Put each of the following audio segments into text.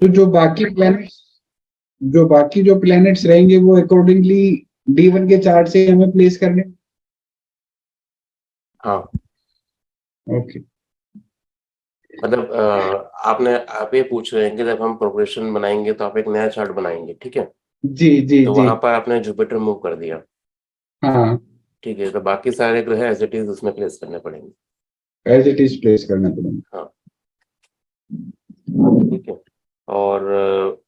तो जो प्लैनेट्स रहेंगे वो अकॉर्डिंगली D1 के चार्ट से हमें प्लेस करने। हाँ, ओके। मतलब आप ये पूछ रहे हैं कि जब हम प्रोग्रेशन बनाएंगे तो आप एक नया चार्ट बनाएंगे, ठीक है? जी जी तो जी। वहां पर आपने जुपिटर मूव कर दिया, हाँ, ठीक है, तो बाकी सारे ग्रह एज इट इज उसमें प्लेस करने पड़ेंगे। एज इट इज प्लेस करना पड़ेगा। हाँ, ठीक है। और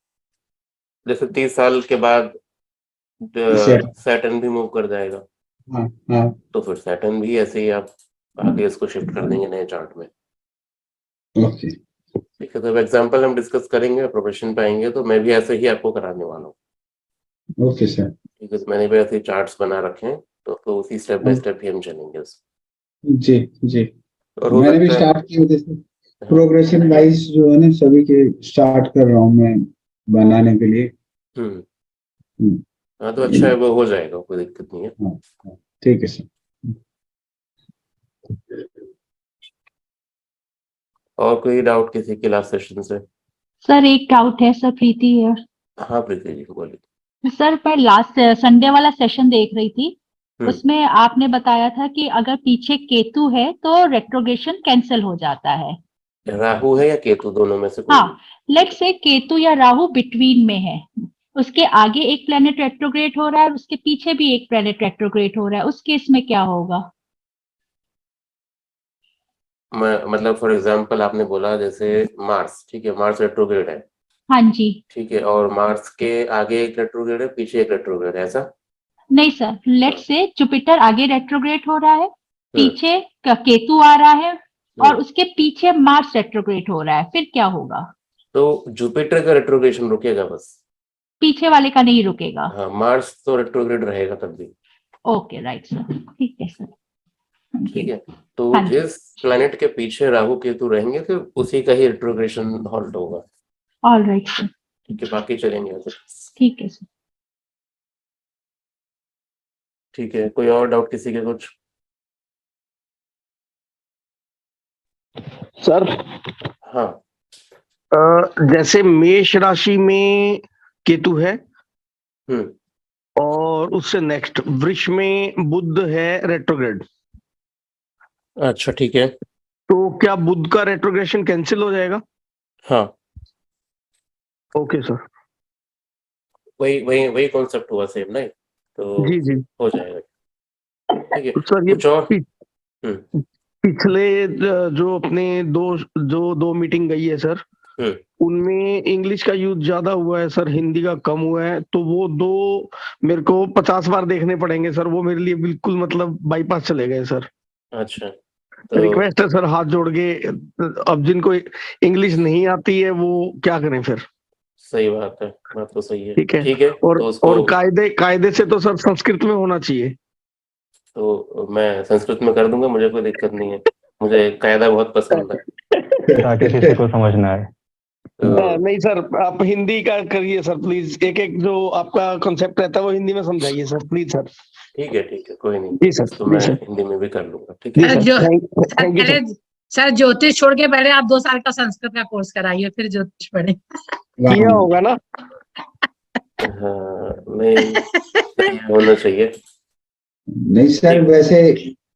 जैसे 30 साल के बाद सेट। सैटर्न भी मूव कर जाएगा, हाँ हाँ। तो फिर सैटर्न भी ऐसे ही आप आगे इसको शिफ्ट कर देंगे नए चार्ट में। ओके। ठीक है, तो एग्जाम्पल हम डिस्कस करेंगे, प्रोफेशन पे आएंगे तो मैं भी ऐसे ही आपको कराने वाला हूँ। Okay sir. ठीक है, तो मैंने भी ऐसे चार्ट्स बना रखे हैं, तो उसी स्टेप बाय स्टेप ही हम चलेंगे जी जी। और हो मैंने भी सकता है। स्टार्ट किया, जैसे हाँ। प्रोग्रेशन वाइज जो है ना सभी के स्टार्ट कर रहा हूँ मैं बनाने के लिए। हम्म। हम्म, हाँ, तो अच्छा है, वो हो जाएगा, कोई दिक्कत नहीं है। हाँ हाँ, ठीक है सर। और कोई डाउट किसी के लास्ट सेशन से? सर एक डाउट है सर, प्रीति है। हाँ प्रीति जी, बोलिए। सर मैं लास्ट संडे वाला सेशन देख रही थी, हम्म। उसमें आपने बताया था कि अगर पीछे केतु है तो रेट्रोग्रेशन कैंसिल हो जाता है। राहु है या केतु, दोनों में से कोई हाँ, लेट्स से केतु या राहु बिटवीन में है, उसके आगे एक प्लेनेट रेट्रोग्रेड हो रहा है और उसके पीछे भी एक प्लेनेट रेट्रोग्रेड हो रहा है, उस केस में क्या होगा? मतलब फॉर एग्जांपल आपने बोला जैसे मार्स, ठीक है, मार्स रेट्रोग्रेड है, हाँ जी। ठीक है, और मार्स के आगे एक रेट्रोग्रेड है, पीछे एक रेट्रोग्रेड है, ऐसा? नहीं सर, लेट्स से जुपिटर आगे रेट्रोग्रेड हो रहा है, हम्म। पीछे केतु आ रहा है और हम्म। उसके पीछे मार्स रेट्रोग्रेड हो रहा है, फिर क्या होगा? तो जुपिटर का रेट्रोग्रेशन रुकेगा बस। पीछे वाले का नहीं रुकेगा। हाँ, मार्स तो रेट्रोग्रेड रहेगा तब भी। ओके राइट सर, ठीक है सर। ठीक है, तो हाँ जी। जिस प्लेनेट के पीछे राहु केतु रहेंगे तो उसी का ही रेट्रोग्रेशन हॉल्ट होगा। All right sir. ठीक है, बाकी चलेंगे ऐसे। ठीक है सर। ठीक है, कोई और डाउट किसी के कुछ? सर हाँ। जैसे मेष राशि में केतु है हम्म। और उससे नेक्स्ट वृष में बुध है रेट्रोग्रेड, अच्छा, ठीक है। तो क्या बुध का रेट्रोग्रेशन कैंसिल हो जाएगा? हाँ, ओके सर। वही वही वही कॉन्सेप्ट हुआ सेम, नहीं? तो जी जी। हो जाएगा। ठीक है, तो सर ये कुछ और? हम्म। पिछले जो अपने दो मीटिंग गई है सर, हम्म। उनमें इंग्लिश का यूज ज्यादा हुआ है सर, हिंदी का कम हुआ है, तो वो दो मेरे को 50 बार देखने पड़ेंगे सर, वो मेरे लिए बिल्कुल मतलब बाईपास चले गए सर। अच्छा, तो रिक्वेस्ट है सर हाथ जोड़ के, अब जिनको इंग्लिश नहीं आती है वो क्या करें फिर? सही बात है, बात तो सही है। ठीक है। ठीक है, तो उसको और कायदे से तो सर संस्कृत में होना चाहिए। तो मैं संस्कृत में कर दूंगा, मुझे कोई दिक्कत नहीं है, मुझे कायदा बहुत पसंद है। ताकि किसी को समझ ना आए। तो नहीं सर, आप हिंदी का करिए सर प्लीज, एक एक जो आपका कॉन्सेप्ट रहता है वो हिंदी में समझाइए सर प्लीज सर। ठीक है, कोई नहीं, जी सर, तो जी मैं सर। हिंदी में भी कर लूंगा। ठीक जी है। सर, जो थैंक यू पहले सर। सर ज्योतिष छोड़ के पहले आप 2 साल का संस्कृत का कोर्स कराइए, फिर ज्योतिष पढ़े। किया होगा ना? हाँ, नहीं, सही होना चाहिए। नहीं सर, वैसे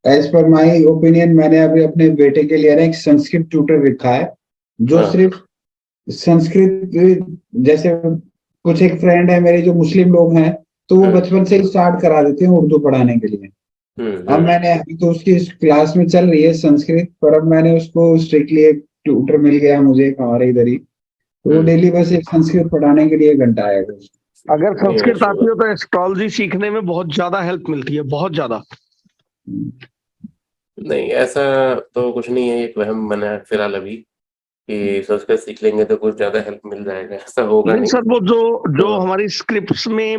एज पर माय ओपिनियन मैंने अभी अपने बेटे के लिए ना एक संस्कृत ट्यूटर रखा है जो हाँ। सिर्फ संस्कृत, जैसे कुछ एक फ्रेंड है मेरे जो मुस्लिम लोग हैं, तो वो बचपन से ही स्टार्ट करा देते हैं उर्दू पढ़ाने के लिए। अब मैंने अभी तो उसकी क्लास में चल रही है संस्कृत, पर अब मैंने उसको स्ट्रिक्टली एक ट्यूटर मिल गया मुझे हमारे इधर ही, तो वो डेली बस एक संस्कृत पढ़ाने के लिए 1 घंटा आएगा। अगर संस्कृत आती हो तो एस्ट्रोलॉजी सीखने में बहुत ज्यादा हेल्प मिलती है, बहुत ज्यादा। नहीं, ऐसा तो कुछ नहीं है, एक वहम बना है फिलहाल अभी कि संस्कृत सीख लेंगे तो कुछ ज्यादा हेल्प मिल जाएगा, ऐसा होगा नहीं नहीं। सर, वो जो तो हमारी स्क्रिप्ट्स में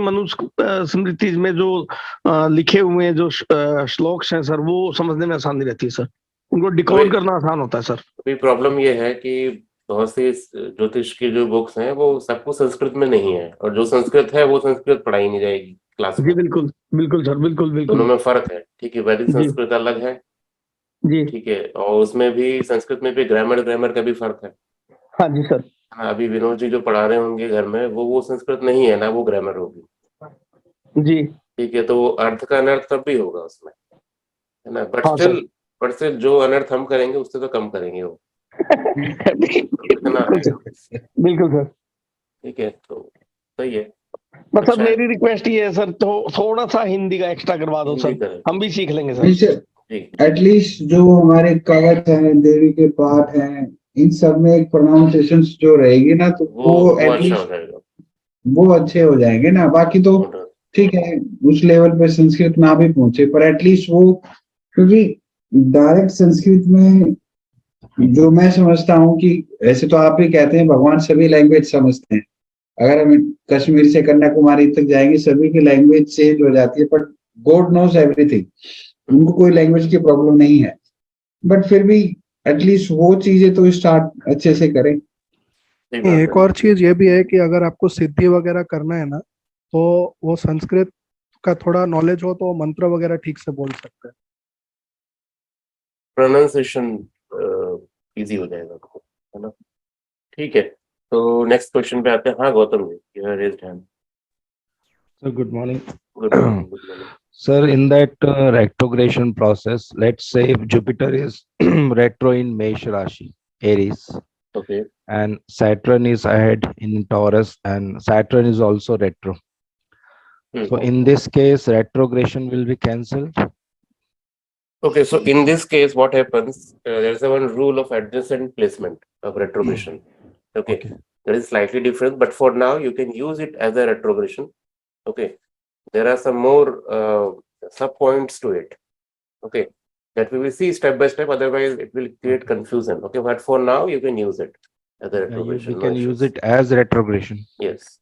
स्मृति में जो लिखे हुए हैं जो श्लोक्स हैं सर, वो समझने में आसानी रहती है सर, उनको डिकोड करना आसान होता है सर। अभी प्रॉब्लम ये है कि बहुत सी ज्योतिष की जो बुक्स हैं वो सब कुछ संस्कृत में नहीं है, और जो संस्कृत है वो संस्कृत पढ़ाई नहीं जाएगी क्लास जी में। बिल्कुल बिल्कुल सर, बिल्कुल दोनों बिल्कुल। में फर्क है, ठीक है, वैदिक जी संस्कृत अलग है, जी। ठीक है, और उसमें भी संस्कृत में भी ग्रामर का भी फर्क है हाँ जी सर। अभी विनोद जी जो पढ़ा रहे होंगे घर में वो संस्कृत नहीं है ना, वो ग्रामर होगी। जी ठीक है, तो वो अर्थ का अनर्थ तब भी होगा उसमें, है ना, बट हाँ सर। स्टिल जो अनर्थ हम करेंगे उससे तो कम करेंगे वो, इतना बिल्कुल है। सर, बिल्कुल सर। ठीक है, तो सही है। बस सर अच्छा है, मेरी रिक्वेस्ट ये है सर, तो थोड़ा सा हिंदी का एक्स्ट्रा करवा दो हिंदी सर, करें। हम भी सीख लेंगे सर। ठीक, एटलीस्ट जो हमारे कागज हैं, देवी के पाठ हैं, इन सब में एक प्रोनाउंसिएशन जो रहेगी ना, तो वो वो अच्छा हो एटलीस्ट जाएगा। वो अच्छे हो जाएंगे ना। बाकी तो ठीक है, उस लेवल पे संस्कृत ना भी पहुंचे, पर एटलीस्ट वो, क्योंकि डायरेक्ट संस्कृत में जो मैं समझता हूँ कि ऐसे तो आप भी कहते हैं भगवान सभी लैंग्वेज समझते हैं। अगर हम कश्मीर से कन्याकुमारी तक जाएंगे, सभी की लैंग्वेज चेंज हो जाती है, बट गॉड नोज एवरीथिंग, उनको कोई लैंग्वेज की प्रॉब्लम नहीं है। बट फिर भी एटलीस्ट वो चीजें तो स्टार्ट अच्छे से करें। सही नहीं, बात एक है। और चीज ये भी है कि अगर आपको सिद्धि वगैरह करना है ना, तो वो संस्कृत का थोड़ा नॉलेज हो तो मंत्र वगैरह ठीक से बोल सकते हैं। प्रोनाउंसिएशन इजी हो जाएगा आपको, है ना। ठीक है, तो नेक्स्ट क्वेश्चन पे आते हैं। हाँ Gautam ji, you have raised hand. So good morning. Good morning, good morning. Sir, in that retrogression process, let's say if Jupiter is retro in Mesh Rashi, Aries, okay, and Saturn is ahead in Taurus, and Saturn is also retro. So in this case, retrogression will be cancelled. okay, so in this case what happens, there's a one rule of adjacent placement of retrogression. Okay, Okay. that is slightly different, but for now you can use it as a retrogression. Okay, there are some more sub points to it. Okay, that we will see step by step, otherwise it will create confusion. Okay, but for now you can use it as a We retrogression, no can use issues. it as retrogression. Yes,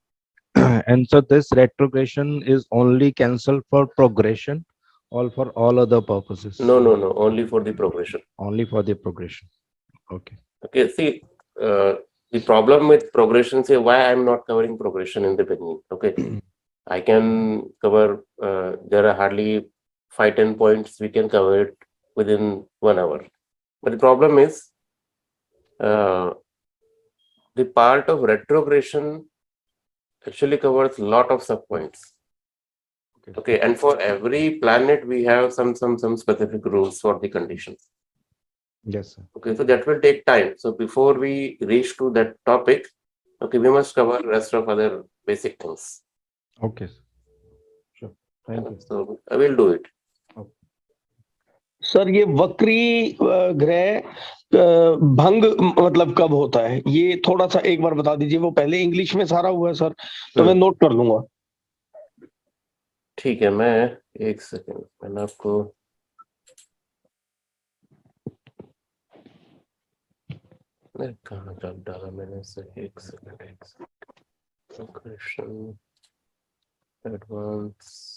And so this retrogression is only cancelled for progression or for all other purposes? no, only for the progression. Only for the progression. Okay. Okay, see, the problem with progression, say why I'm not covering progression in the beginning. Okay, I can cover, there are hardly 5-10 points, we can cover it within 1 hour. But the problem is, the part of retrogression actually covers a lot of subpoints. Okay, and for every planet we have some specific rules for the conditions. Yes, sir. Okay, so that will take time. So before we reach to that topic, okay, we must cover rest of other basic things. Okay, sir. Sure. Thank you. So I will do it. Sir ये वक्री ग्रह भंग मतलब कब होता है, ये थोड़ा सा एक बार बता दीजिए। वो पहले इंग्लिश में सारा हुआ है सर, तो मैं नोट कर लूंगा। ठीक है, मैं एक सेकंड, मैंने आपको कहाँ जब डाला मैंने से, एक second, question advance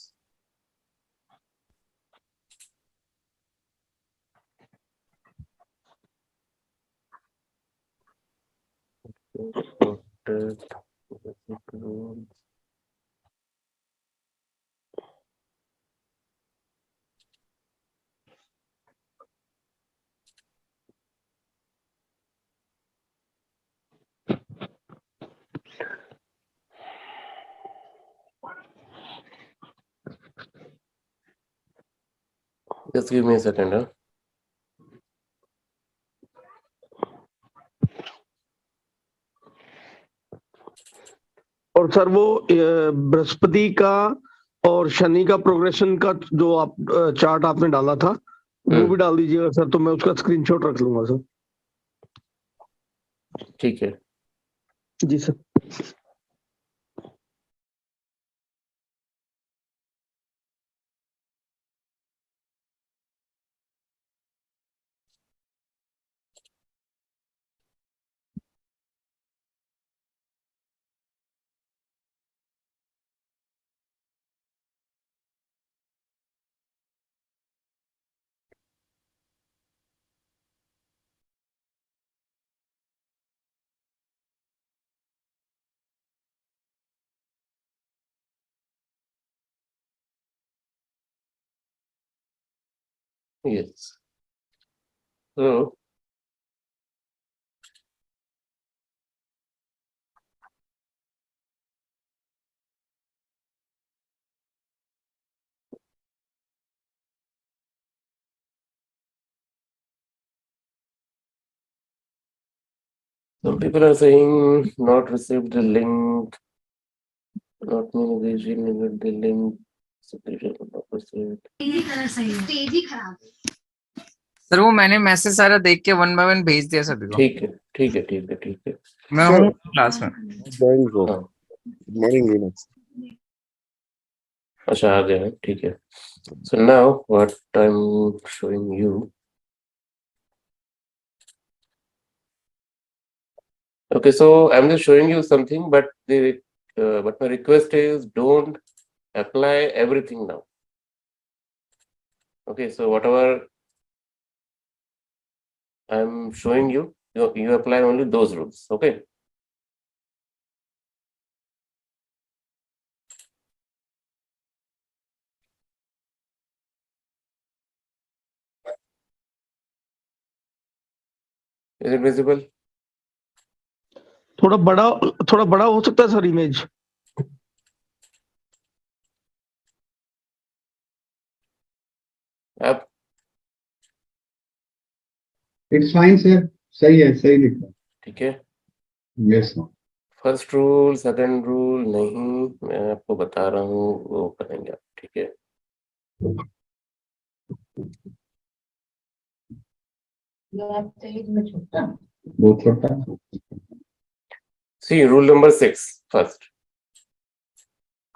just give me a second, huh? और सर वो बृहस्पति का और शनि का प्रोग्रेशन का जो आप चार्ट आपने डाला था, वो भी डाल दीजिएगा सर, तो मैं उसका स्क्रीनशॉट रख लूंगा सर। ठीक है, जी sir. yes. So Some people are saying not received the link, not received the link. Sir वो मैंने मैसेज सारा देख के 1 बाय 1 भेज दिया सभी को। ठीक है, ठीक है, ठीक है, ठीक है। मैं Sure. हूँ क्लास में। हाँ। Good morning, Linux. अच्छा आ गए हैं, ठीक है। So now what I'm showing you. Okay, so I'm just showing you something, but my request is don't apply everything now. Okay, so whatever I'm showing you, you apply only those rules. Okay. Is it visible? थोड़ा बड़ा हो सकता है sir image. अब It's fine, sir. सही है, सही लिखा है। ठीक है। Yes, sir. First rule, second rule नहीं, मैं आपको बता रहा हूँ, वो करेंगे आप, ठीक है। बहुत छोटा। See rule number 6 first.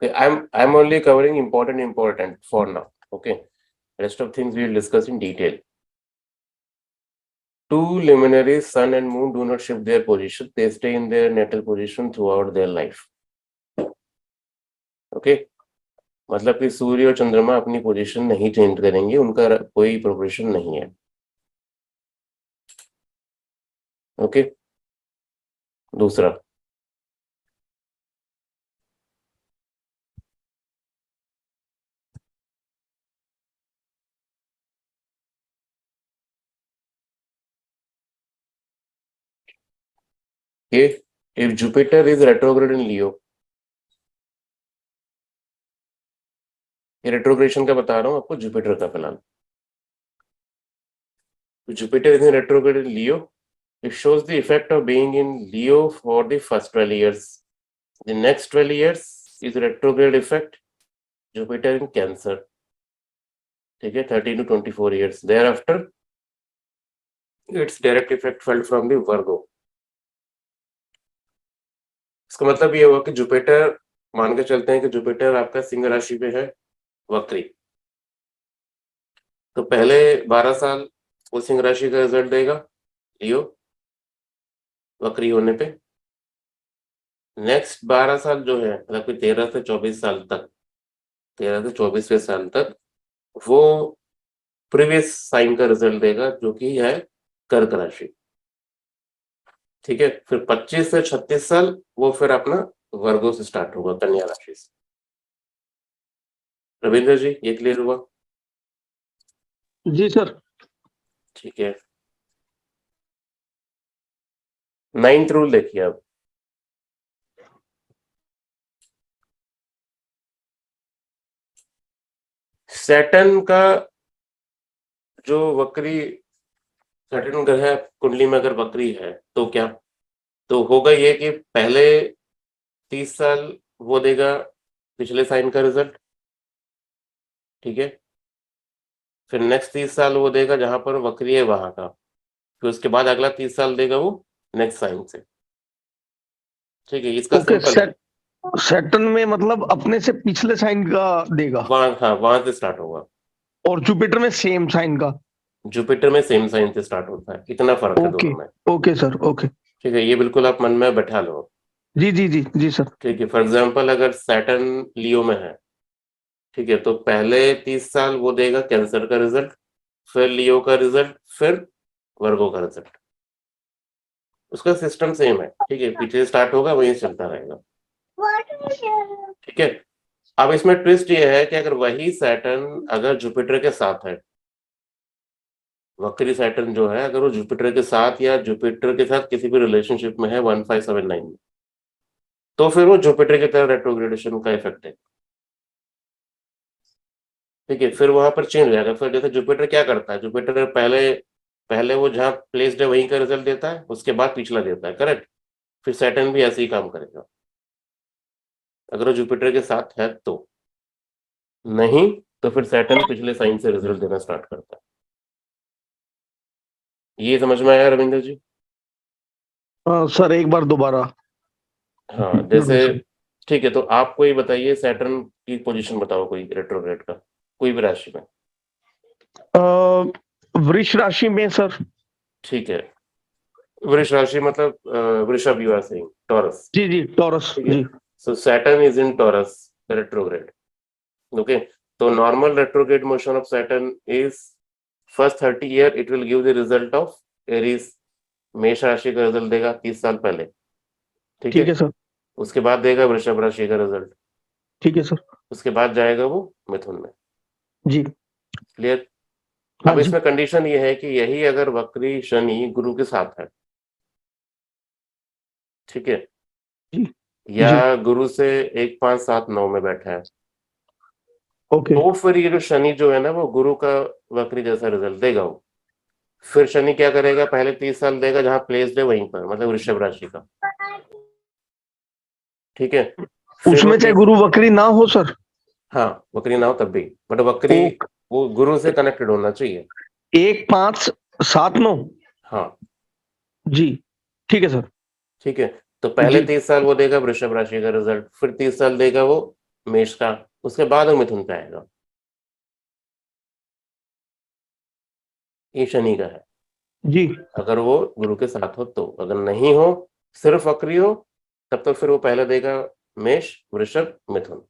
Okay, I'm only covering important for now. Okay, rest of things we will discuss in detail. Two luminaries, sun and moon, do not shift their position. They stay in their natal position throughout their life. Okay, मतलब कि सूर्य और चंद्रमा अपनी position नहीं change करेंगे, उनका कोई progression नहीं है। ओके, दूसरा, if Jupiter is retrograde in Leo, ये रेट्रोग्रेशन का बता रहा हूं आपको, जुपिटर का फिलहाल। Jupiter is in retrograde in Leo. It shows the effect of being in Leo for the first 12 years. The next 12 years is retrograde effect, Jupiter in Cancer. ठीक है, 13 to 24 years. Thereafter, its direct effect felt from the Virgo. इसका मतलब ये हुआ कि Jupiter, मान के चलते हैं कि जुपिटर आपका सिंह राशि में है वक्री, तो पहले 12 साल वो सिंह राशि का रिजल्ट देगा लियो वक्री होने पे। नेक्स्ट 12 साल जो है, मतलब कि 13 से 24 साल तक, 13 से 24वें साल तक वो प्रीवियस साइन का रिजल्ट देगा, जो कि है कर्क राशि। ठीक है, फिर 25 से 36 साल वो फिर अपना वर्गो से स्टार्ट होगा, कन्या राशि से। रविंद्र जी, ये क्लियर हुआ? जी सर। ठीक है, 9th रूल देखिए अब। सैटर्न का जो वक्री, सैटर्न ग्रह कुंडली में अगर वक्री है तो क्या, तो होगा ये कि पहले 30 साल वो देगा पिछले साइन का रिजल्ट, ठीक है। फिर नेक्स्ट 30 साल वो देगा जहां पर वक्री है वहां का, फिर उसके बाद अगला 30 साल देगा वो नेक्स्ट साइन से, ठीक है। इसका सिंपल है, सैटर्न में मतलब अपने से पिछले साइन का देगा, वहां से स्टार्ट होगा। और जुपिटर में सेम साइन का, जुपिटर में सेम साइन से स्टार्ट होता है, इतना फर्क है दोनों में। Okay sir, okay. ठीक है, ये बिल्कुल आप मन में बैठा लो। जी जी जी जी सर। ठीक है, फॉर एग्जाम्पल अगर सैटर्न लियो में है, ठीक है, तो पहले 30 साल वो देगा कैंसर का रिजल्ट, फिर लियो का रिजल्ट, फिर वर्गो का रिजल्ट। उसका सिस्टम सेम है, ठीक है, पीछे स्टार्ट होगा वहीं चलता रहेगा, ठीक है। अब इसमें ट्विस्ट ये है कि अगर वही सैटर्न अगर जुपिटर के साथ है, वक्री सैटर्न जो है, अगर वो जुपिटर के साथ या जुपिटर के साथ किसी भी रिलेशनशिप में है 1579 में, तो फिर वो जुपिटर की तरह रेट्रोग्रेडेशन का इफेक्ट है, ठीक है। फिर वहां पर चेंज हो जाएगा। फिर जैसे जुपिटर क्या करता है, जुपिटर पहले पहले वो जहाँ प्लेस्ड है वहीं का रिजल्ट देता है, उसके बाद पिछला देता है, करेक्ट। फिर सैटर्न भी ऐसे ही काम करेगा अगर वो जुपिटर के साथ है तो, नहीं तो फिर सैटर्न पिछले साइन से रिजल्ट देना स्टार्ट करता है। ये समझ में आया रविंद्र जी? सर एक बार दोबारा। हाँ, जैसे ठीक है, तो आप कोई बताइए सैटर्न की पोजीशन बताओ, कोई रेट्रोग्रेड का, कोई भी राशि में। वृष राशि में सर। ठीक है, वृष राशि मतलब वृषभ, यू आर सेइंग टॉरस। जी जी टॉरस ठीक है, जी। So Saturn is in Taurus retrograde. Okay, तो normal retrograde motion of Saturn is first 30 year it will give the result of Aries, मेष राशि का रिजल्ट देगा 30 साल पहले। ठीक ठीक है है सर। उसके बाद देगा वृषभ राशि का रिजल्ट, ठीक है सर। उसके बाद जाएगा वो मिथुन में। जी क्लियर? हाँ अब जी। इसमें कंडीशन ये है कि यही अगर वक्री शनि गुरु के साथ है, ठीक है, जी या गुरु से 1 5 7 9 में बैठा है, ओके। तो फिर ये जो शनि जो है ना वो गुरु का वक्री जैसा रिजल्ट देगा वो। फिर शनि क्या करेगा, पहले 30 साल देगा जहां प्लेस्ड है वहीं पर, मतलब वृषभ राशि का। ठीक है, फिर उसमें चाहे गुरु वक्री ना हो सर। हाँ, वक्री ना हो तब भी, बट वक्री वो गुरु से कनेक्टेड होना चाहिए। 1 5 7 9। हाँ जी ठीक है सर। ठीक है, तो पहले जी 30 साल वो देगा वृषभ राशि का रिजल्ट, फिर 30 साल देगा वो मेष का, उसके बाद वो मिथुन पे आएगा। ये शनि का है, जी अगर वो गुरु के साथ हो तो। अगर नहीं हो, सिर्फ वक्री हो, तब तो फिर वो पहले देगा मेष, वृषभ, मिथुन।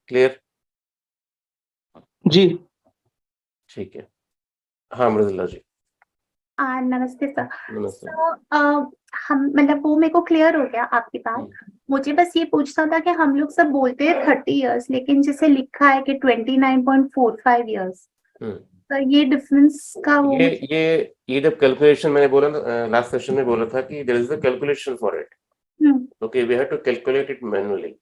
क्लियर? जी। ठीक है, हाँ मृदुला जी। नमस्ते सर। नमस्ते। हम मतलब वो मेरे को क्लियर हो गया आपकी बात। मुझे बस ये पूछना था कि हम लोग सब बोलते हैं 30 इयर्स, लेकिन जिसे लिखा है कि 29.45 इयर्स, तो ये डिफरेंस का वो ये जब कैलकुलेशन मैंने बोला ना, लास्ट सेशन में बोला था कि there is a calculation for it. Okay, we have to calculate it manually.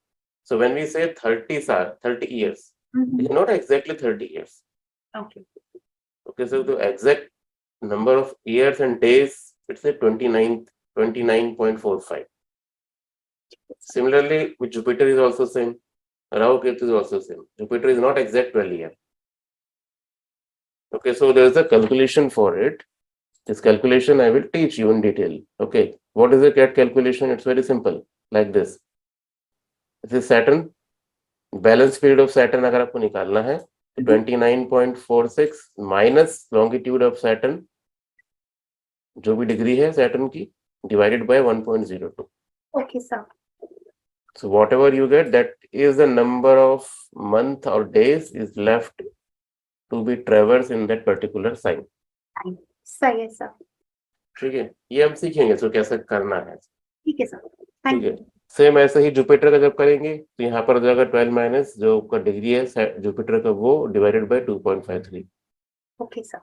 So when we say 30 years, it's not exactly 30 years. Okay, so the exact number of years and days, it's a 29.45. Similarly, with Jupiter is also same. Rahu Ketu is also same. Jupiter is not exact 12 year. Okay, so there is a calculation for it. This calculation I will teach you in detail. Okay, what is the CAT calculation? It's very simple, like this. This is Saturn. Balance period of Saturn अगर आपको निकालना है तो 29.46 minus longitude of Saturn, जो भी degree है Saturn की, divided by 1.02. Okay sir. So whatever you get, that is the number of month or days is left to be traversed in that particular sign. सही है sir. ठीक है, ये हम सीखेंगे तो कैसे करना है। ठीक है सर। ठीक है, सेम ऐसे ही जुपिटर का जब करेंगे तो यहाँ पर जाएगा 12 माइनस जो का डिग्री है जुपिटर का, वो डिवाइडेड बाय 2.53. Okay sir.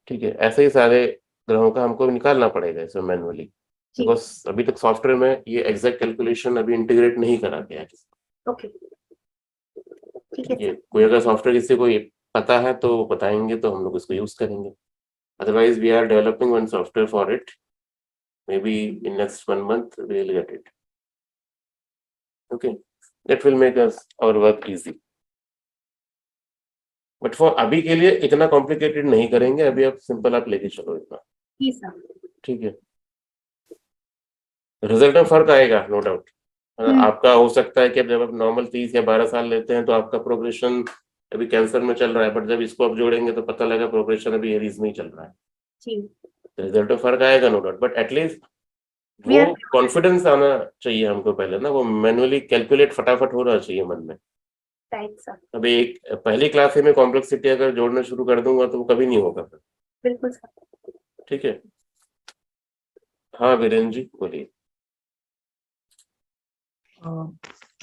ठीक है, ऐसे ही सारे ग्रहों का हमको निकालना पड़ेगा इसमें मैनुअली, बिकॉज अभी तक सॉफ्टवेयर में ये एग्जैक्ट कैलकुलेशन अभी इंटीग्रेट नहीं करा गया है। ओके ठीक है सर। कोई अगर सॉफ्टवेयर किसी को पता है तो वो बताएंगे तो हम लोग इसको यूज करेंगे। Otherwise we are developing one software for it, maybe in next 1 month we will get it. Okay, that will make us our work easy. But for अभी के लिए इतना कॉम्प्लिकेटेड नहीं करेंगे, अभी आप सिंपल आप लेके चलो इतना। ठीक है, रिजल्ट में फर्क आएगा नो डाउट। आपका हो सकता है कि अब जब आप नॉर्मल 30 या 12 साल लेते हैं तो आपका प्रोग्रेशन अभी कैंसर में चल रहा है, बट जब इसको आप जोड़ेंगे तो पता लगा प्रोग्रेशन अभी एरीज में ही चल रहा है। रिजल्ट में फर्क आएगा नो डाउट, बट एटलीस्ट वो कॉन्फिडेंस आना चाहिए हमको पहले ना, वो मैनुअली कैलकुलेट फटाफट हो रहा चाहिए मन में। अभी एक पहली क्लास में कॉम्प्लेक्सिटी अगर जोड़ना शुरू कर दूंगा तो वो कभी नहीं होगा फिर। बिल्कुल सर। ठीक है, हाँ वीरेंद्र जी बोलिए।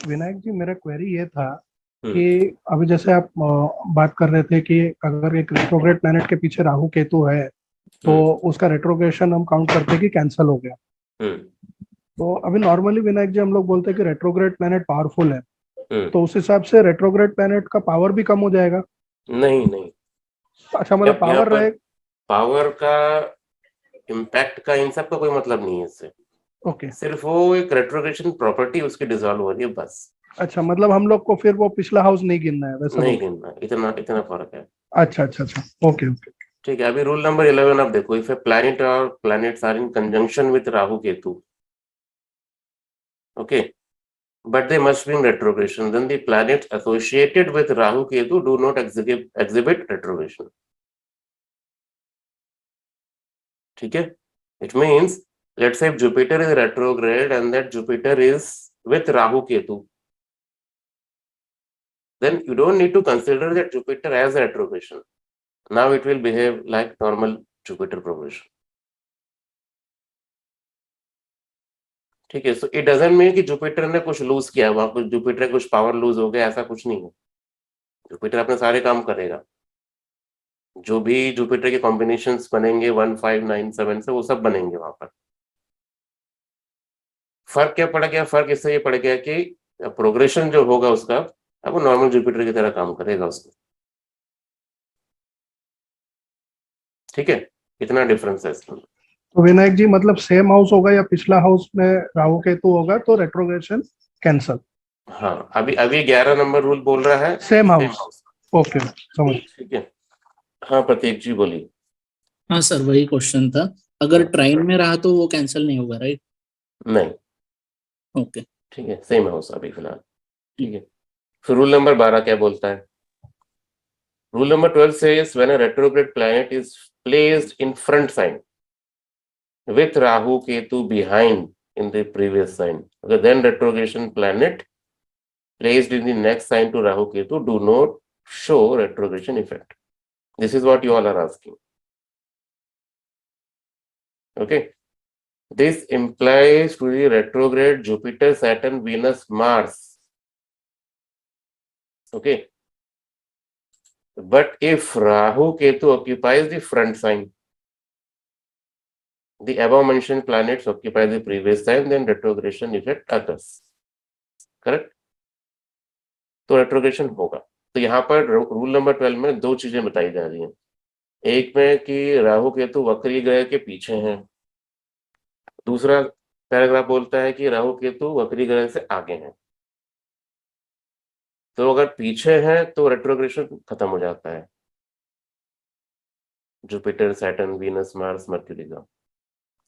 विनायक जी, मेरा क्वेरी ये था कि अभी जैसे आप बात कर रहे थे कि अगर एक रेट्रोग्रेड प्लैनेट के पीछे राहु केतु है तो उसका रेट्रोग्रेशन हम काउंट करते हैं कि कैंसिल हो गया। तो अभी नॉर्मली विनायक जी हम लोग बोलते हैं कि रेट्रोग्रेड प्लैनेट पावरफुल है, तो उस हिसाब से रेट्रोग्रेड प्लैनेट का पावर भी कम हो जाएगा? नहीं नहीं, अच्छा, मतलब पावर रहे, पावर का इम्पैक्ट का इन सब का कोई मतलब नहीं है इससे। ओके, सिर्फ वो एक रेट्रोग्रेशन प्रॉपर्टी उसकी डिसॉल्व हो रही है बस। अच्छा, मतलब हम लोग को फिर वो पिछला हाउस नहीं गिनना है वैसा नहीं बोल? गिनना, इतना फर्क है। अच्छा अच्छा अच्छा, ओके ओके। ठीक है, अभी रूल नंबर 11 आप देखो, इफ ए प्लैनेट और planets are in conjunction with Rahu Ketu, okay, but they must be in retrogression, then the planets associated with Rahu Ketu do not exhibit retrogression. ठीक है, it means let's say if Jupiter is retrograde and that Jupiter is with Rahu Ketu, then you don't need to consider that Jupiter as a retrogression. Now it will behave like normal Jupiter progression. ठीक है, so it doesn't mean कि Jupiter ने कुछ loose किया, वहां कुछ Jupiter कुछ power loose हो गया, ऐसा कुछ नहीं है। जुपिटर अपने सारे काम करेगा, जो भी जुपिटर के कॉम्बिनेशंस बनेंगे 1 5 9 7 से, वो सब बनेंगे वहां पर। फर्क क्या पड़ गया? फर्क इससे ये पड़ गया कि प्रोग्रेशन जो होगा उसका, अब वो नॉर्मल जुपिटर की तरह काम करेगा उसमें। ठीक है, इतना डिफरेंस है इसमें। तो विनायक जी, मतलब सेम हाउस होगा या पिछला हाउस में राहु केतु होगा तो रेट्रोग्रेशन कैंसल? हाँ, अभी 11 नंबर रूल बोल रहा है सेम हाउस, ओके, समझ। ठीक है, हाँ प्रतीक जी बोलिए। हाँ सर, वही क्वेश्चन था, अगर ट्राइन में रहा तो वो कैंसिल नहीं होगा, राइट? नहीं, ओके, ठीक है, सेम हाउस अभी फिलहाल। ठीक है, फिर रूल नंबर 12 क्या बोलता है? Rule number 12 says when a retrograde planet is placed in front sign with Rahu Ketu behind in the previous sign, okay, then retrogression planet placed in the next sign to Rahu Ketu do not show retrogression effect. This is what you all are asking. Okay, this implies to the retrograde Jupiter, Saturn, Venus, Mars. Okay, but if Rahu Ketu occupies the front sign, the above mentioned planets occupy the previous sign, then retrogression effect occurs. Correct? तो retrogression होगा। तो यहाँ पर rule number 12 में दो चीजें बताई जा रही हैं। एक में कि राहु केतु वक्री ग्रह के पीछे हैं, दूसरा पैराग्राफ बोलता है कि राहु केतु वक्री ग्रह से आगे हैं। तो अगर पीछे हैं तो रेट्रोग्रेशन खत्म हो जाता है, Jupiter, Saturn, Venus, Mars, mercury का।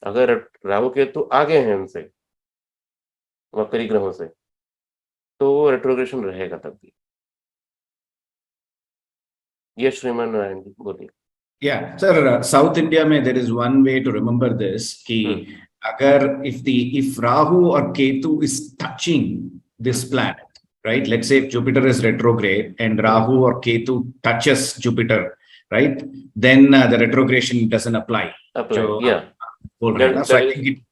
अगर राहु केतु आगे हैं उनसे, वक्री ग्रहों से, तो रेट्रोग्रेशन रहेगा तब भी। ये श्रीमान नारायण जी बोलिए। Yeah, sir, South India में there is one way to remember this कि अगर if Rahu or Ketu is touching this planet, right? Let's say if Jupiter is retrograde and Rahu or Ketu touches Jupiter, right? Then the retrogression doesn't apply. So, yeah. So I think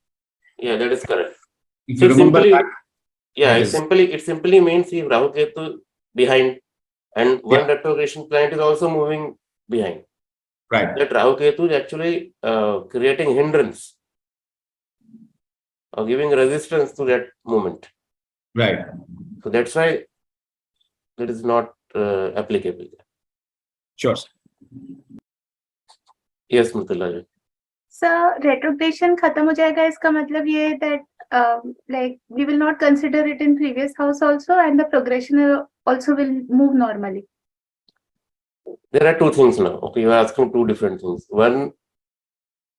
that is correct. If you remember that, yeah, it simply means if Rahu Ketu behind and one retrogression planet is also moving behind. Right. That Rahu Ketu is actually creating hindrance or giving resistance to that movement. Right. So that's why that is not applicable. Sure. Yes, Mutala ji. Sir, retrogression खत्म हो जाएगा, इसका मतलब ये है that like we will not consider it in previous house also, and the progression also will move normally. There are two things now. Okay, you are asking two different things. One,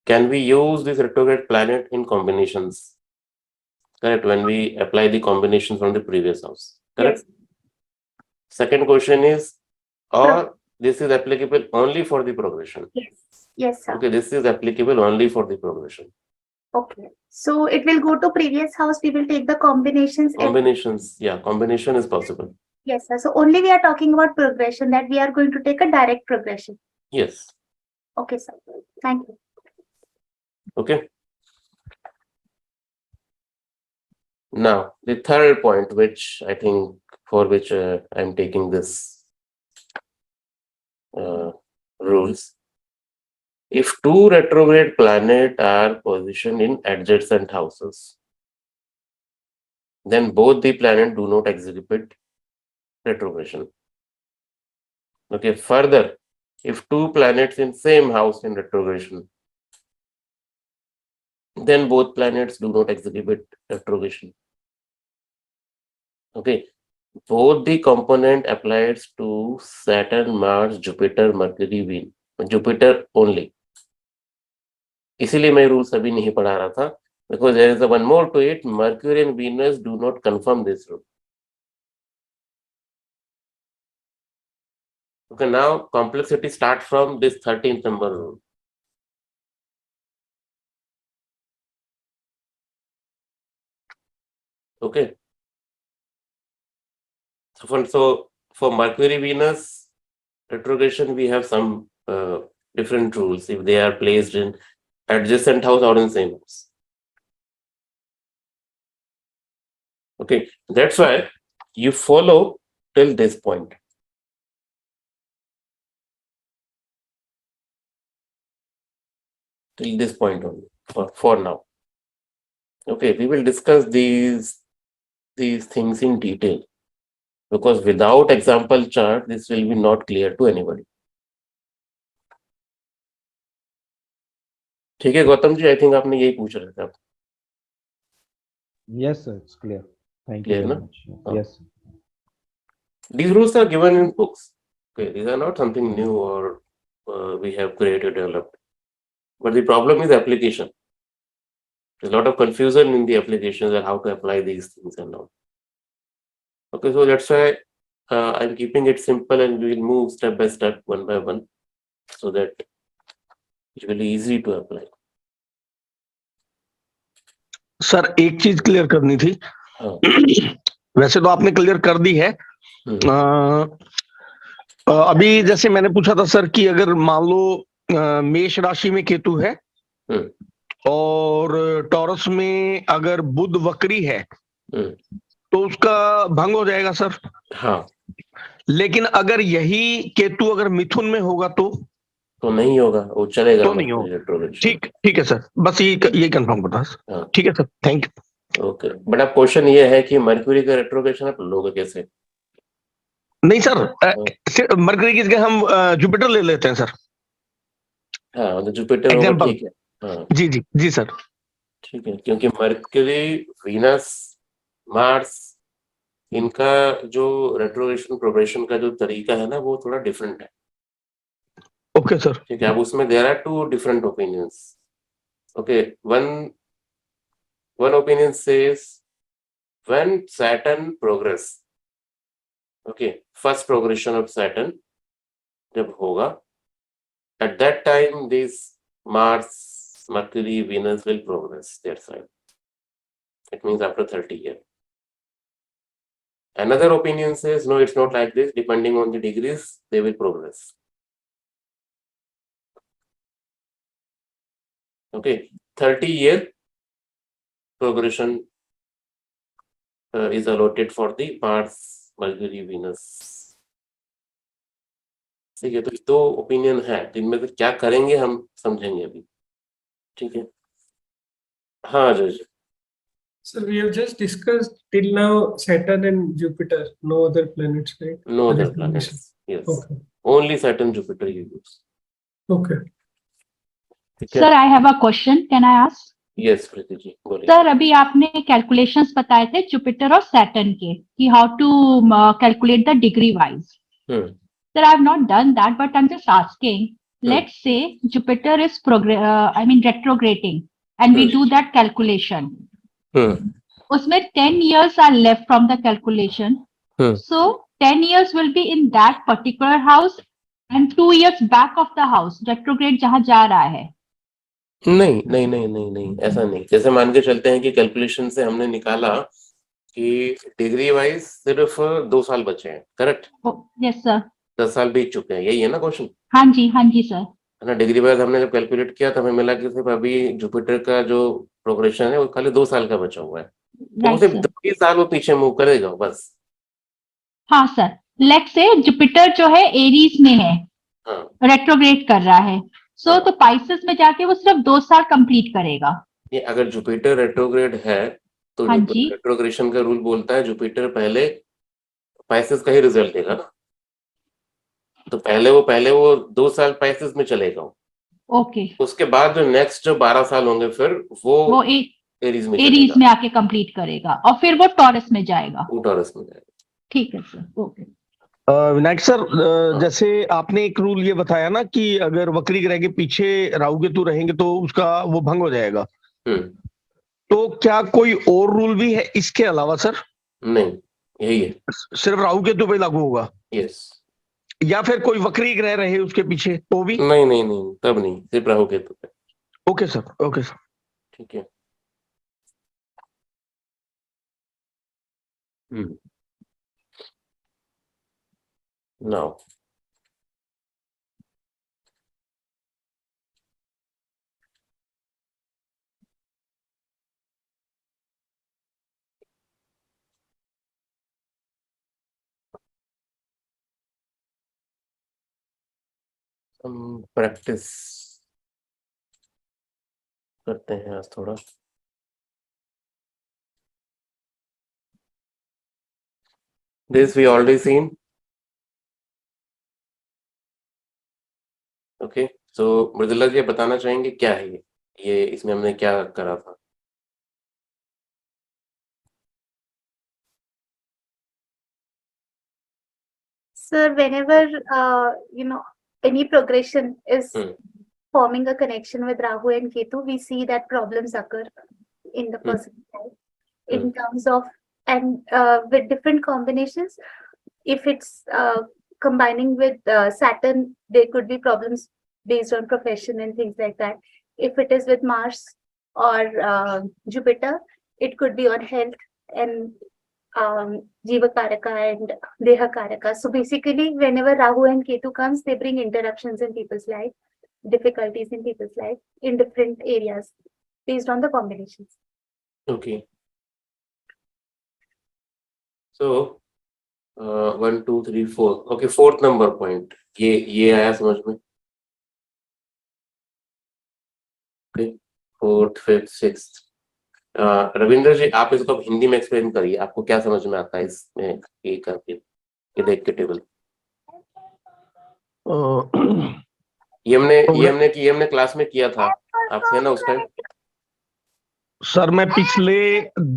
can we use this retrograde planet in combinations? Correct, when we apply the combinations from the previous house. Correct. Yes. Second question is, or this is applicable only for the progression? Yes. Yes, sir. Okay, this is applicable only for the progression. Okay. So it will go to previous house. We will take the combinations. Combinations, yeah, combination is possible. Yes, sir. So only we are talking about progression, that we are going to take a direct progression. Yes. Okay, sir. Thank you. Okay. Now, the third point, which I think for which I'm taking this rules. If two retrograde planets are positioned in adjacent houses, then both the planets do not exhibit retrogression. Okay, further, if two planets in same house in retrogression, then both planets do not exhibit retrogression. Okay, both the component applies to Saturn, Mars, Jupiter, Mercury, Venus, Jupiter only. इसीलिए मैं rules अभी नहीं पढ़ा रहा था, because there is a one more to it. Mercury and Venus do not confirm this rule. Okay, now complexity starts from this 13th number rule. Okay. So for Mercury Venus retrogression, we have some different rules if they are placed in adjacent house or in same house. Okay, that's why you follow till this point. Till this point only for now. Okay, we will discuss these things in detail, because without example chart, this will be not clear to anybody. ठीक है Gautam ji, I think आपने यही पूछ रहे थे आप. Yes, sir, it's clear. Thank Clear, you no? very much. Yes. These rules are given in books. Okay, these are not something new or we have created, developed. But the problem is application. There's a lot of confusion in the applications and how to apply these things and all. Okay, so that's why I'm keeping it simple, and we will move step by step, one by one, so that it will be easy to apply. Sir एक चीज clear करनी थी. वैसे तो आपने clear कर दी है. अभी जैसे मैंने पूछा था सर कि अगर मान लो मेष राशि में केतु है और टॉरस में अगर बुध वक्री है तो उसका भंग हो जाएगा सर. हाँ, लेकिन अगर यही केतु अगर मिथुन में होगा तो नहीं होगा, वो चलेगा. तो नहीं होगा. ठीक है सर, बस ये कंफर्म बता. ठीक है sir, thank you. Okay, but अब क्वेश्चन ये है कि मरक्यूरी का रेट्रोग्रेशन आप लोगे कैसे? नहीं सर, मरकरी की जगह हम जुपिटर ले लेते हैं सर. हाँ, तो जुपिटर होगा, ठीक है. हाँ, जी सर. ठीक है, क्योंकि मरकरी, वीनस, मार्स, इनका जो रेट्रोग्रेशन प्रोग्रेशन का जो तरीका है ना, वो थोड़ा डिफरेंट है. Okay sir. ठीक है, अब उसमें there are two different opinions. Okay, one opinion says when Saturn progress, okay, first progression of Saturn जब होगा, at that time this Mars, Mercury, Venus will progress their side. It means after 30 years. Another opinion says no, it's not like this. Depending on the degrees, they will progress. Okay, 30-year progression is allotted for the Mars, Mercury, Venus. ठीक है, तो दो opinion है, जिनमें से क्या करेंगे हम समझेंगे अभी. ठीक है. हाँ जज. So we have just discussed till now Saturn and Jupiter, no other planets, right? No other planets. Yes. Okay. Only Saturn, Jupiter you use. Okay. Sir, I have a question. Can I ask? Yes, Preeti ji बोलिए. Sir अभी आपने calculations बताए थे Jupiter और Saturn के कि how to calculate the degree wise. Sir I have not done that, but I am just asking, let's say Jupiter is retrograding and we do that calculation. उसमें 10 years are left from the calculation. So 10 years will be in that particular house and 2 years back of the house retrograde जहां जा रहा है. नहीं, ऐसा नहीं. जैसे मान के चलते हैं कि कैलकुलेशन से हमने निकाला कि डिग्री वाइज सिर्फ 2 साल बचे हैं, करेक्ट? Yes sir. 10 साल बीत चुके हैं, यही है ना क्वेश्चन? हाँ जी सर. है ना. डिग्री वाइज हमने जब कैलकुलेट किया तो हमें मिला कि सिर्फ अभी जुपिटर का जो प्रोग्रेशन है वो खाली 2 साल का बचा हुआ है. तो सिर्फ 2 साल वो पीछे मूव करेगा बस. हाँ सर, लेट्स से जुपिटर जो है एरीज में है, रेट्रोग्रेड कर रहा है, सो तो पाइसेस में जाके वो सिर्फ 2 साल कंप्लीट करेगा. ये अगर जुपिटर रेट्रोग्रेड है तो रेट्रोग्रेशन का रूल बोलता है जुपिटर पहले पाइसेस का ही रिजल्ट देगा ना. तो पहले वो 2 साल पाइसेस में चलेगा, ओके, उसके बाद जो नेक्स्ट जो 12 साल होंगे फिर वो एरीज में एरीज में आके कंप्लीट करेगा और फिर वो टॉरस में जाएगा। वो टॉरस में जाएगा। ठीक है सर, ओके। विनायक सर, जैसे आपने एक रूल ये बताया ना कि अगर वक्री ग्रह के पीछे राहु केतु रहेंगे तो उसका वो भंग हो जाएगा, तो क्या कोई और रूल भी है इसके अलावा सर? नहीं, यही है, सिर्फ राहु केतु पे लागू होगा? यस। या फिर कोई वक्री ग्रह रहे उसके पीछे तो भी? नहीं, तब नहीं, सिर्फ राहु केतु पे। ओके सर, ओके सर, ठीक है। Now, हम प्रैक्टिस करते हैं आज थोड़ा। This we already seen. Okay, so Mridula ji बताना चाहेंगे क्या है ये इसमें हमने क्या करा था? Sir, whenever any progression is forming a connection with Rahu and Ketu, we see that problems occur in the person's life in terms of and with different combinations. If it's combining with Saturn, there could be problems based on profession and things like that. If it is with Mars or Jupiter, it could be on health and Jiva Karaka and Deha Karaka. So basically, whenever Rahu and Ketu comes, they bring interruptions in people's life, difficulties in people's life in different areas based on the combinations. Okay. So 1, 2, 3, 4. Okay, fourth number point. ये आया समझ में? Okay, 4th, 5th, 6th. Ravindra जी, आप इसको हिंदी में explain करिए, आपको क्या समझ में आता है इसमें ये करके, ये देख के टेबल। ये हमने क्लास में किया था, आप थे ना उस टाइम? सर मैं पिछले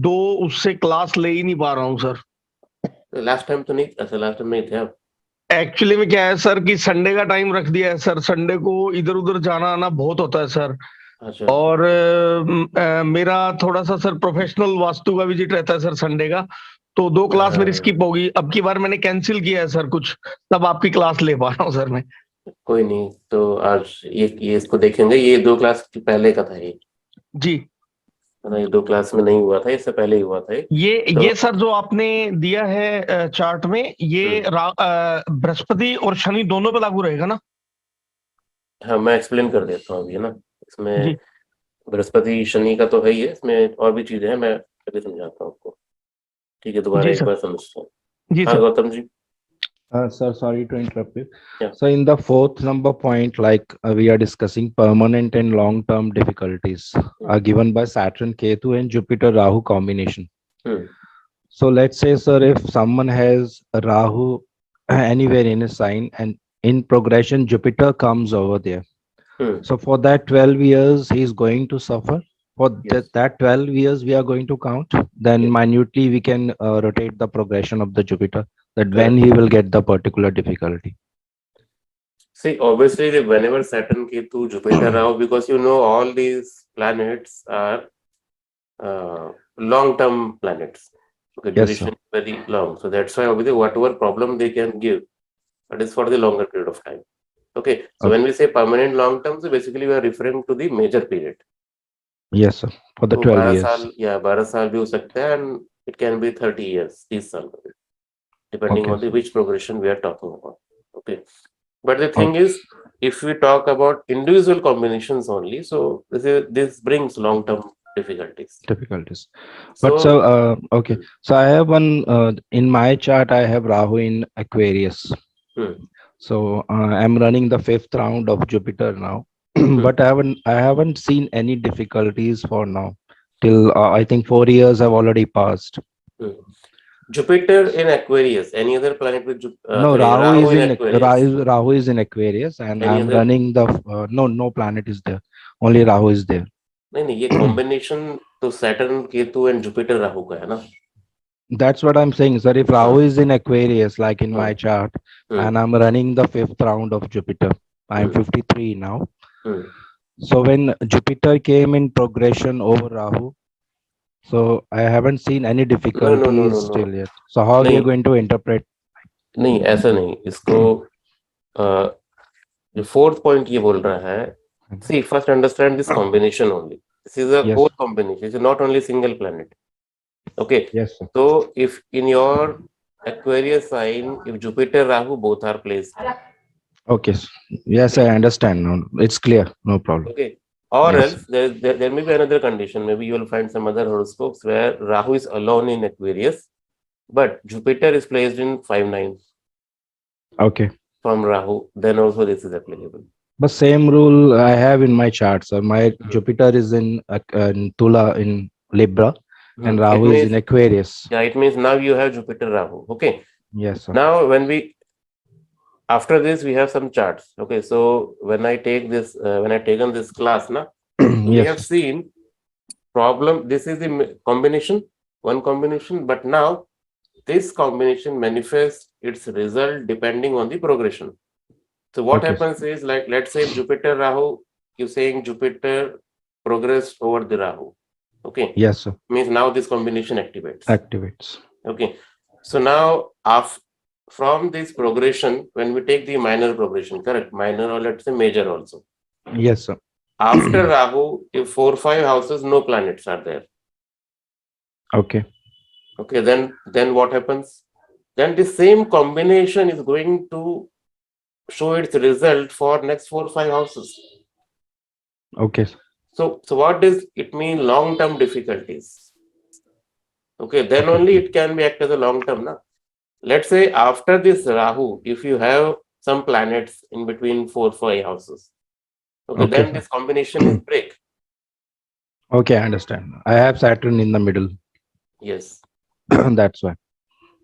2 उससे क्लास ले ही नहीं पा रहा हूँ सर। लास्ट टाइम तो नहीं, अच्छा लास्ट टाइम नहीं थे आप? एक्चुअली में क्या है सर कि संडे का टाइम रख दिया है सर, संडे को इधर उधर जाना आना बहुत होता है सर। अच्छा। और मेरा थोड़ा सा सर प्रोफेशनल वास्तु का विजिट रहता है सर संडे का, तो 2 क्लास मेरी स्किप होगी। अब की बार मैंने कैंसिल किया है सर कुछ, तब आपकी क्लास ले पा रहा हूँ सर मैं। कोई नहीं, तो आज ये इसको देखेंगे। ये 2 क्लास पहले का था ये जी, ये 2 क्लास में नहीं हुआ था, इससे पहले ही हुआ था ये सर जो आपने दिया है चार्ट में, ये बृहस्पति और शनि दोनों पे लागू रहेगा ना? हाँ, मैं एक्सप्लेन कर देता हूँ अभी, है ना। इसमें बृहस्पति शनि का तो है ही है, इसमें और भी चीजें हैं, मैं अभी समझाता हूँ आपको। ठीक है, दोबारा एक बार समझता हूँ। हाँ गौतम जी। Sir, sorry to interrupt you. Yeah. So in the 4th number point, like we are discussing permanent and long-term difficulties are given by Saturn, Ketu and Jupiter Rahu combination. So let's say, sir, if someone has Rahu anywhere in a sign and in progression Jupiter comes over there. So for that 12 years he is going to suffer. For that 12 years we are going to count. Then minutely we can rotate the progression of the Jupiter, that when he will get the particular difficulty. See, obviously, whenever Saturn, Ketu, Jupiter, Rahu, because you know all these planets are long-term planets. Okay, duration is very long. So that's why obviously whatever problem they can give, that is for the longer period of time. Okay. So when we say permanent long-term, so basically we are referring to the major period. Yes, sir. For the 12 years. 12 साल भी हो सकता है, and it can be 30 years, 30 साल, depending on which progression we are talking about. Okay. But the thing is, if we talk about individual combinations only, so this brings long-term difficulties. But so okay, so I have one in my chart. I have Rahu in Aquarius. So I'm running the 5th round of Jupiter now. But I haven't seen any difficulties for now. Till I think 4 years have already passed. Jupiter in Aquarius. Any other planet with No, sorry, Rahu is in Aquarius. Rahu is in Aquarius, and Any I'm other? running the no planet is there. Only Rahu is there. नहीं ये combination तो Saturn, Ketu and Jupiter Rahu का है ना. That's what I'm saying, sir. If Rahu is in Aquarius, like in my chart, and I'm running the 5th round of Jupiter, I'm 53 now. So when Jupiter came in progression over Rahu, so I haven't seen any difficulties still yet. So how are you going to interpret? नहीं ऐसा नहीं, इसको जो fourth point ये बोल रहा है. See, first understand this combination only. This is a whole combination. It's not only single planet. Okay. Yes, sir. So if in your Aquarius sign, if Jupiter, Rahu both are placed. Okay. Yes, I understand. No, it's clear. No problem. Okay. Or else there may be another condition. Maybe you will find some other horoscopes where Rahu is alone in Aquarius, but Jupiter is placed in 5-9. Okay. From Rahu. Then also this is applicable. But same rule I have in my chart, sir. My Jupiter is in Tula in Libra, and Rahu is in Aquarius. Yeah, it means now you have Jupiter, Rahu. Okay. Yes, sir. Now after this we have some charts. Okay, so when I take this, when I taken this class, we have seen problem. This is the combination, one combination, but now this combination manifests its result depending on the progression. So what happens is, like, let's say Jupiter Rahu, you're saying Jupiter progressed over the Rahu. Okay. Yes, sir. Means now this combination Activates. Okay. So now from this progression, when we take the minor progression, correct? Minor, or let's say major also. Yes, sir. After Rahu, if 4-5 houses, no planets are there. Okay. Okay, then what happens? Then the same combination is going to show its result for next 4-5 houses. Okay. So what does it mean? Long-term difficulties. Okay, then only it can be act as a long-term. Na? Let's say after this Rahu, if you have some planets in between 4-5 houses, okay, then this combination is break. Okay, I understand. I have Saturn in the middle. Yes. That's why.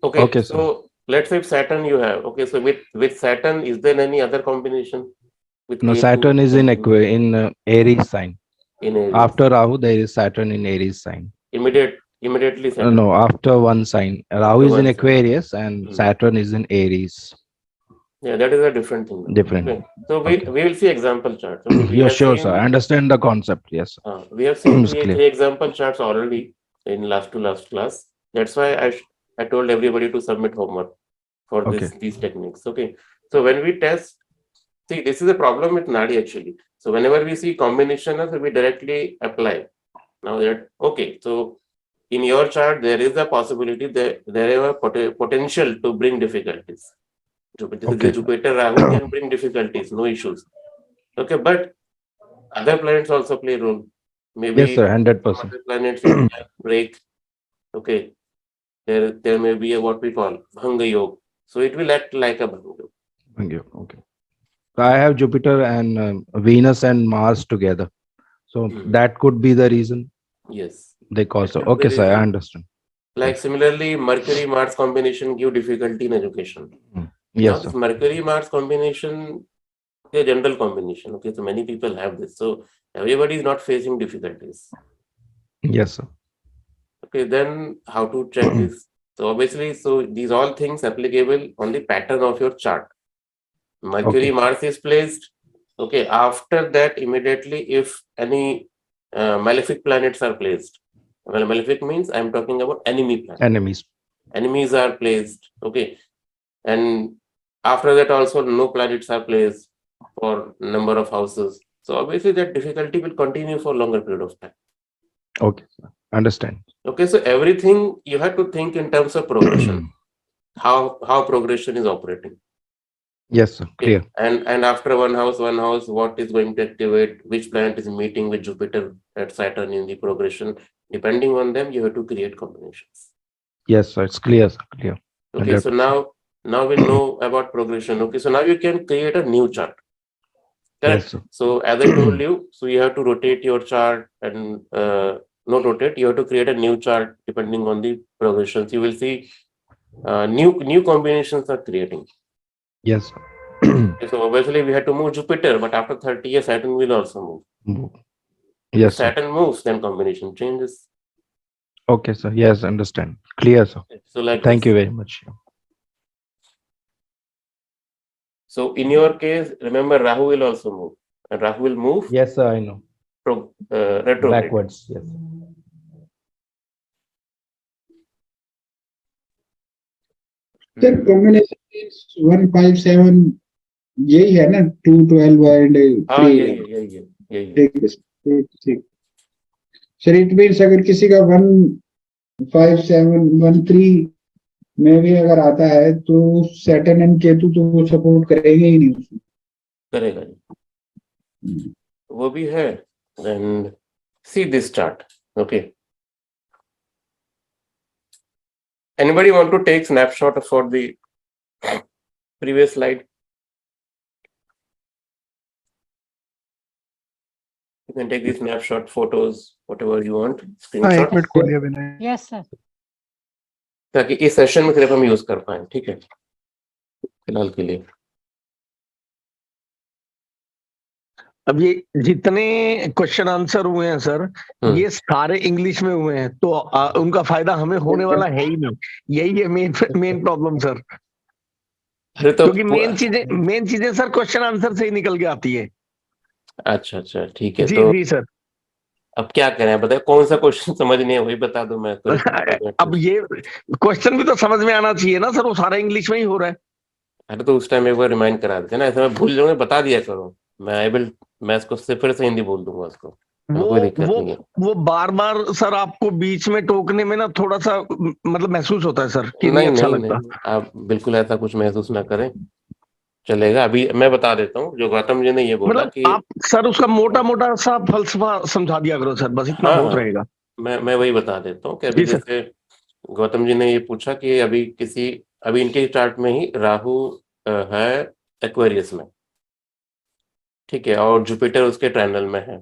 Okay, so let's say if Saturn you have. Okay, so with Saturn, is there any other combination? No, Saturn is in Aries sign. In Aries. After Rahu, there is Saturn in Aries sign. Immediately Saturn. No, after one sign. Rahu is in Aquarius and Saturn is in Aries. Yeah, that is a different thing. Different. Okay. So we will see example charts. Okay, Yeah, sure, sir. I understand the concept. Yes. We have seen three example charts already in last class. That's why I told everybody to submit homework for these techniques. Okay. So when we test, see, this is a problem with Nadi actually. So whenever we see combination, we directly apply. Now that so in your chart there is a possibility that there is a potential to bring difficulties. Jupiter Rahu can bring difficulties, no issues. Okay, but other planets also play a role. Maybe yes, sir, 100%. Other planets can break. Okay, there may be a what we call Bhanga Yoga. So it will act like a Bhanga Yoga. Okay. So I have Jupiter and Venus and Mars together. So that could be the reason. Yes. They cause so. Okay, sir, I understand. Like similarly, Mercury-Mars combination give difficulty in education. Yes, now, this Mercury-Mars combination is a general combination. Okay, so many people have this. So everybody is not facing difficulties. Yes, sir. Okay, then how to check this? So obviously, so these all things applicable on the pattern of your chart. Mercury-Mars is placed. Okay, after that, immediately, if any malefic planets are placed. Well, malefic means I'm talking about enemy planets. Enemies are placed. Okay, and after that also no planets are placed for number of houses. So obviously that difficulty will continue for longer period of time. Okay, understand. Okay, so everything you have to think in terms of progression. how progression is operating. Yes, sir. Clear. Okay. And after one house, what is going to activate, which planet is meeting with Jupiter at Saturn in the progression. Depending on them, you have to create combinations. Yes, sir. It's clear, sir. Clear. Okay, 100%. So now we know about progression. Okay, so now you can create a new chart. Correct? Yes, sir. So as I told you, so you have to rotate your chart and not rotate, you have to create a new chart depending on the progressions. You will see new combinations are creating. Yes. So obviously we had to move Jupiter, but after 30 years Saturn will also move. Yes, If sir. Saturn moves, then combination changes. Okay, sir. Yes, understand. Clear, sir. So like Thank this. you very much. So in your case, remember Rahu will also move, and Rahu will move Yes, sir. I know. retrograde. Backwards. Yes. Sir combination 157 यही है ना, 212 and हाँ 3? यही है। ठीक। Sir it means अगर किसी का 15713 में भी अगर आता है तो सैटर्न एंड केतु तो वो सपोर्ट करेंगे ही नहीं उसमें। करेगा नहीं, वो भी है। And see this chart, okay. Anybody want to take snapshot for the previous slide? You can take these snapshot photos, whatever you want. हाँ, एक मिनट खोलिए विनय। Yes, sir. ताकि इस सेशन में सिर्फ हम यूज कर पाए, ठीक है, फिलहाल के लिए। अब ये जितने क्वेश्चन आंसर हुए हैं सर, ये सारे इंग्लिश में हुए हैं, तो उनका फायदा हमें होने वाला है ही नहीं। यही है मेन प्रॉब्लम सर। अरे तो क्योंकि मेन चीजें सर क्वेश्चन आंसर से ही निकल के आती है। अच्छा ठीक है। जी तो जी सर। अब क्या करें, बताए कौन सा क्वेश्चन समझ नहीं है वही बता दो मैं तो। अब ये क्वेश्चन भी तो समझ में आना चाहिए ना सर, वो सारा इंग्लिश में ही हो रहा है। अरे तो उस टाइम एक बार रिमाइंड करा देते ना, ऐसा मैं भूल जाऊंगा, बता दिया करो। मैं इसको फिर से हिंदी बोल दूंगा उसको, कोई दिक्कत नहीं है। वो बार बार सर आपको बीच में टोकने में ना थोड़ा सा मतलब महसूस होता है सर कि नहीं अच्छा लगता। आप बिल्कुल ऐसा कुछ महसूस ना करें, चलेगा। अभी मैं बता देता हूँ जो गौतम जी ने ये बोला कि आप सर उसका मोटा सा फलसफा समझा दिया करो सर, बस इतना बहुत रहेगा। मैं वही बता देता हूँ कि अभी जैसे गौतम जी ने ये पूछा कि अभी इनके चार्ट में ही राहु है एक्वेरियस में, ठीक है, और जुपिटर उसके ट्रायंगल में है,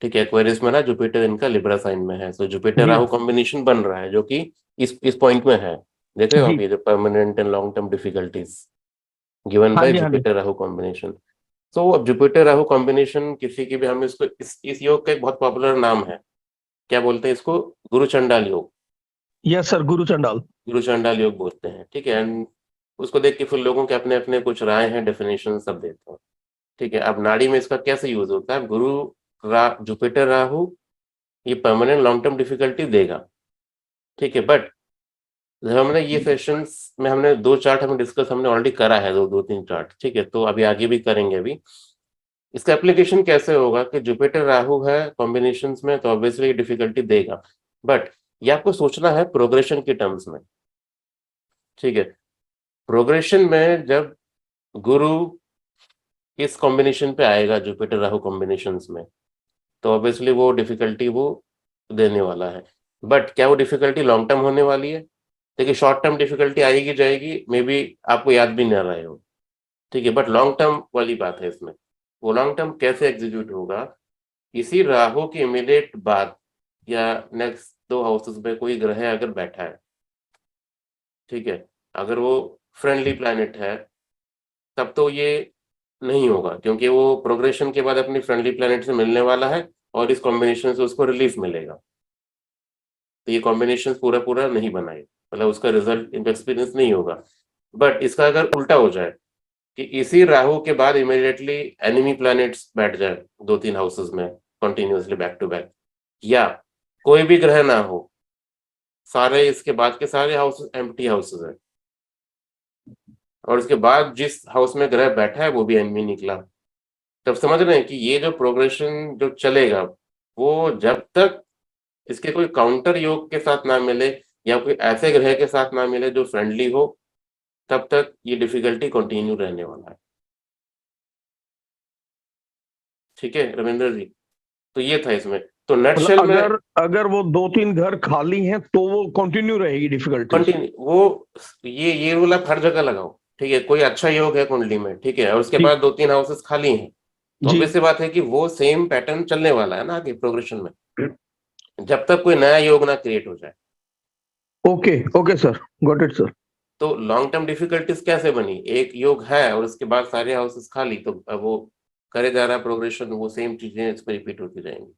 ठीक है। एक्वेरियस में ना जुपिटर इनका लिब्रा साइन में है, सो जुपिटर राहु कॉम्बिनेशन बन रहा है जो कि इस पॉइंट में है। देख रहे हो आप ये जो permanent and long term difficulties given by Jupiter Rahu combination. तो अब जुपिटर राहु कॉम्बिनेशन किसी की भी, हम इसको इस योग का एक बहुत पॉपुलर नाम है, क्या बोलते हैं इसको, गुरु चंडाल योग। यस सर, गुरु चंडाल योग बोलते हैं, ठीक है। एंड उसको देख के फिर लोगों के अपने अपने कुछ राय हैं, डेफिनेशन सब देते हैं, ठीक है। अब नाड़ी में इसका कैसे यूज होता है, जुपिटर राहु ये परमानेंट लॉन्ग टर्म डिफिकल्टी देगा, ठीक है। बट जब हमने ये सेशंस में हमने 2 चार्ट हमने डिस्कस हमने ऑलरेडी करा है, 2-3 चार्ट, ठीक है। तो अभी आगे भी करेंगे। अभी इसका एप्लीकेशन कैसे होगा कि जुपिटर राहु है कॉम्बिनेशंस में तो ऑब्वियसली डिफिकल्टी देगा, बट ये आपको सोचना है प्रोग्रेशन के टर्म्स में, ठीक है। प्रोग्रेशन में जब गुरु इस कॉम्बिनेशन पे आएगा जुपिटर राहु कॉम्बिनेशंस में, तो ऑब्वियसली वो डिफिकल्टी वो देने वाला है। बट क्या वो डिफिकल्टी लॉन्ग टर्म होने वाली है? देखिए शॉर्ट टर्म डिफिकल्टी आएगी जाएगी, मे बी आपको याद भी नहीं रहे हो, ठीक है, बट लॉन्ग टर्म वाली बात है इसमें। वो लॉन्ग टर्म कैसे एग्जीक्यूट होगा, इसी राहु के इमीडिएट बाद या नेक्स्ट 2 हाउसेस में कोई ग्रह अगर बैठा है, ठीक है, अगर वो फ्रेंडली प्लैनेट है तब तो ये नहीं होगा, क्योंकि वो प्रोग्रेशन के बाद अपनी फ्रेंडली प्लैनेट से मिलने वाला है और इस कॉम्बिनेशन से उसको रिलीफ मिलेगा। तो ये कॉम्बिनेशन पूरा नहीं बनाए, मतलब उसका रिजल्ट एक्सपीरियंस नहीं होगा। बट इसका अगर उल्टा हो जाए कि इसी राहु के बाद इमीडिएटली एनिमी प्लैनेट्स बैठ जाए 2-3 हाउसेस में कंटिन्यूअसली बैक टू बैक, या कोई भी ग्रह ना हो, सारे इसके बाद के सारे हाउसेस एम्प्टी हाउसेस हैं, और इसके बाद जिस हाउस में ग्रह बैठा है वो भी एनिमी निकला, तब समझ रहे हैं कि ये जो प्रोग्रेशन जो चलेगा वो जब तक इसके कोई काउंटर योग के साथ ना मिले या कोई ऐसे ग्रह के साथ ना मिले जो फ्रेंडली हो, तब तक ये डिफिकल्टी कंटिन्यू रहने वाला है, ठीक है रविंद्र जी। तो ये था इसमें। तो नटशेल में अगर वो 2-3 घर खाली हैं तो वो कंटिन्यू रहेगी डिफिकल्टी, कंटिन्यू वो ये रूल आप हर जगह लगाओ, ठीक है। कोई अच्छा योग है कुंडली में, ठीक है, और उसके बाद 2-3 हाउसेस खाली हैं, तो ऑब्वियस सी बात है कि वो सेम पैटर्न चलने वाला है ना आगे प्रोग्रेशन में, जब तक कोई नया योग ना क्रिएट हो जाए। Okay sir, got it sir. तो लॉन्ग टर्म डिफिकल्टीज कैसे बनी? एक योग है और उसके बाद सारे हाउसेस खाली, तो अब वो करे जा रहा प्रोग्रेशन, वो सेम चीजें इस पर रिपीट होती रहेंगी।